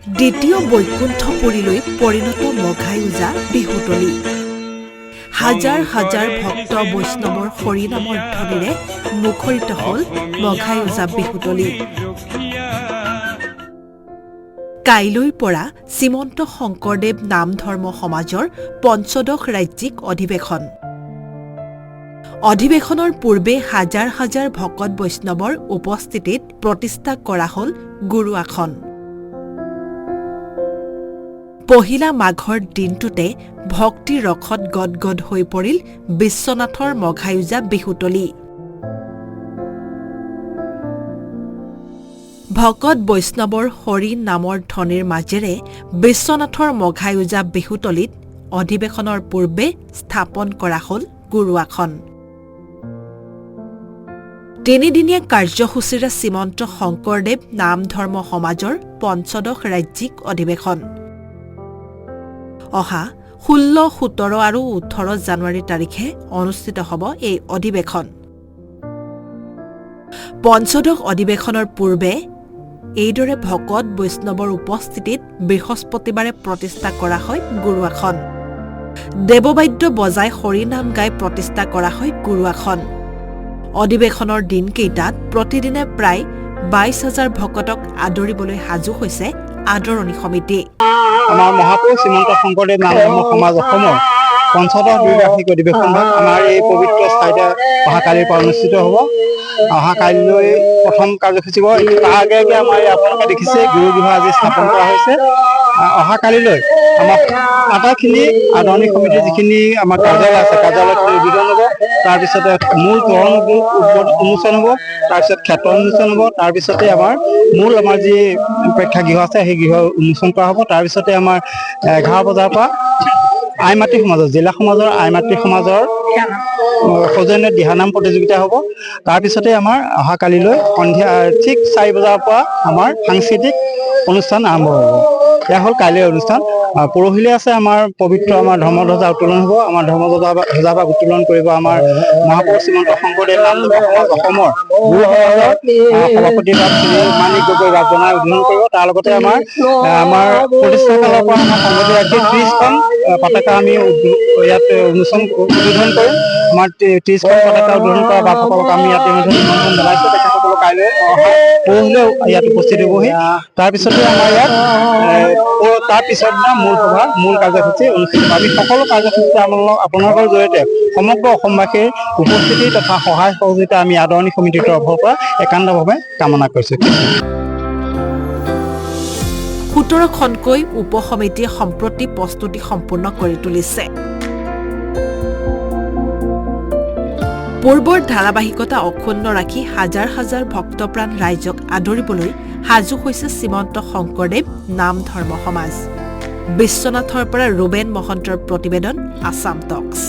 দ্বিতীয় বৈকুণ্ঠপুৰীলৈ পৰিণত মঘায়ুজা বিহুতলী হাজাৰ হাজাৰ ভক্ত বৈষ্ণৱৰ হৰিনামৰ ধ্বনিৰে মুখৰিত হ'ল মঘায়ুজা বিহুতলী কাইলৈৰ পৰা শ্ৰীমন্ত শংকৰদেৱ নাম ধৰ্ম সমাজৰ পঞ্চদশ ৰাজ্যিক অধিৱেশনৰ পূৰ্বে হাজাৰ হাজাৰ ভকত বৈষ্ণৱৰ উপস্থিতিত প্ৰতিষ্ঠা কৰা হ'ল গুৰু আসন পহিলা মাঘৰ দিনটোতে ভক্তিৰ ৰসত গদগদ হৈ পৰিল বিশ্বনাথৰ মঘায়ুজা বিহুতলী ভকত বৈষ্ণৱৰ হৰি নামৰ ধ্বনিৰ মাজেৰে বিশ্বনাথৰ মঘায়ুজা বিহুতলীত অধিৱেশনৰ পূৰ্বে স্থাপন কৰা হ'ল গুৰু আসন তিনিদিনীয়া কাৰ্যসূচীৰে শ্ৰীমন্ত শংকৰদেৱ নাম ধৰ্ম সমাজৰ পঞ্চদশ ৰাজ্যিক অধিৱেশন অহা 16, 17 আৰু 18 জানুৱাৰী তাৰিখে অনুষ্ঠিত হ'ব এই অধিৱেশন পঞ্চদশ অধিৱেশনৰ পূৰ্বে এইদৰে ভকত বৈষ্ণৱৰ উপস্থিতিত বৃহস্পতিবাৰে প্ৰতিষ্ঠা কৰা হয় গুৰু আসন দেৱবাদ্য বজাই হৰিনাম গাই প্ৰতিষ্ঠা কৰা হয় গুৰু আসন অধিৱেশনৰ দিনকেইটাত প্ৰতিদিনে প্ৰায় 22,000 ভকতক আদৰিবলৈ সাজু হৈছে আদৰণি সমিতি আমাৰ মহাপুৰুষ শ্ৰীমন্ত শংকৰদেৱ নাম ধৰ্ম সমাজ অসমৰ পঞ্চদশ দ্বিবাৰ্ষিক অধিৱেশনভাগ আমাৰ এই পবিত্ৰ ঠাইতে অহাকালিৰ পৰা অনুষ্ঠিত হ'ব অহাকালিলৈ প্ৰথম কাৰ্যসূচী হ'ব তাৰ আগে আগে আমাৰ আপোনালোকে দেখিছে গুৰু গৃহ আজি স্থাপন কৰা হৈছে অহাকালিলৈ আমাৰ আটাইখিনি আদৰণি সমিতিৰ যিখিনি আমাৰ কাৰ্যালয় আছে কাৰ্যালয়ত উদ্বোধন হ'ব তাৰপিছতে মূল তৰণ উন্মোচন হ'ব তাৰপিছত ক্ষেত্ৰ উন্মোচন হ'ব তাৰপিছতে আমাৰ যি প্ৰেক্ষাগৃহ আছে সেই গৃহ উন্মোচন কৰা হ'ব তাৰপিছতে আমাৰ 11 বজাৰ পৰা আইমাতৃ সমাজৰ জিলা সমাজৰ আইমাতৃ সমাজৰ সৌজন্যত দিহানাম প্ৰতিযোগিতা হ'ব তাৰপিছতে আমাৰ অহাকালিলৈ সন্ধিয়া ঠিক 4 বজাৰ পৰা আমাৰ সাংস্কৃতিক অনুষ্ঠান আৰম্ভ হ'ব এয়া হ'ল কাইলৈৰ অনুষ্ঠান পৰহিলৈ আছে আমাৰ পবিত্ৰ আমাৰ ধৰ্মধ্বজা উত্তোলন হ'ব আমাৰ ধৰ্মধ্বজা উত্তোলন কৰিব আমাৰ মহাপুৰুষ শ্ৰীমন্ত শংকৰদেৱ নাম ধৰ্ম সমাজ অসমৰ গুৰু সমাজৰ সভাপতি শ্ৰী মানিক গগৈ ৰাজজনাই উদ্বোধন কৰিব তাৰ লগতে আমাৰ প্ৰতিষ্ঠা কালৰ পৰা আমাৰ সংগতি ৰাখি 30খন পতাকা আমি ইয়াত উদ্বোধন কৰিম আমাৰ 30খন পতাকা উদ্বোধন কৰা বাপসকলক আমি ইয়াত নিমন্ত্ৰণ জনাইছোঁ তেখেতসকলক কাইলৈ পৰহিলৈ ইয়াত উপস্থিত হ'বহি তাৰপিছতে আমাৰ ইয়াত তাৰপিছত মূল কাৰ্যসূচী অনুষ্ঠিত আমি সকলো কাৰ্যসূচীতে আপোনালোকৰ জৰিয়তে সমগ্ৰ অসমবাসীৰ উপস্থিতি তথা সহায় সহযোগিতা আমি আদৰণি সমিতিৰ তৰফৰ পৰা একান্তভাৱে কামনা কৰিছোঁ 17খনকৈ উপসমিতিয়ে সম্প্ৰতি প্ৰস্তুতি সম্পূৰ্ণ কৰি তুলিছে পূৰ্বৰ ধাৰাবাহিকতা অক্ষুণ্ণ ৰাখি হাজাৰ হাজাৰ ভক্তপ্ৰাণ ৰাইজক আদৰিবলৈ সাজু হৈছে শ্ৰীমন্ত শংকৰদেৱ নাম ধৰ্ম সমাজ বিশ্বনাথৰ পৰা ৰুবেন মহন্তৰ প্ৰতিবেদন আছাম টক্স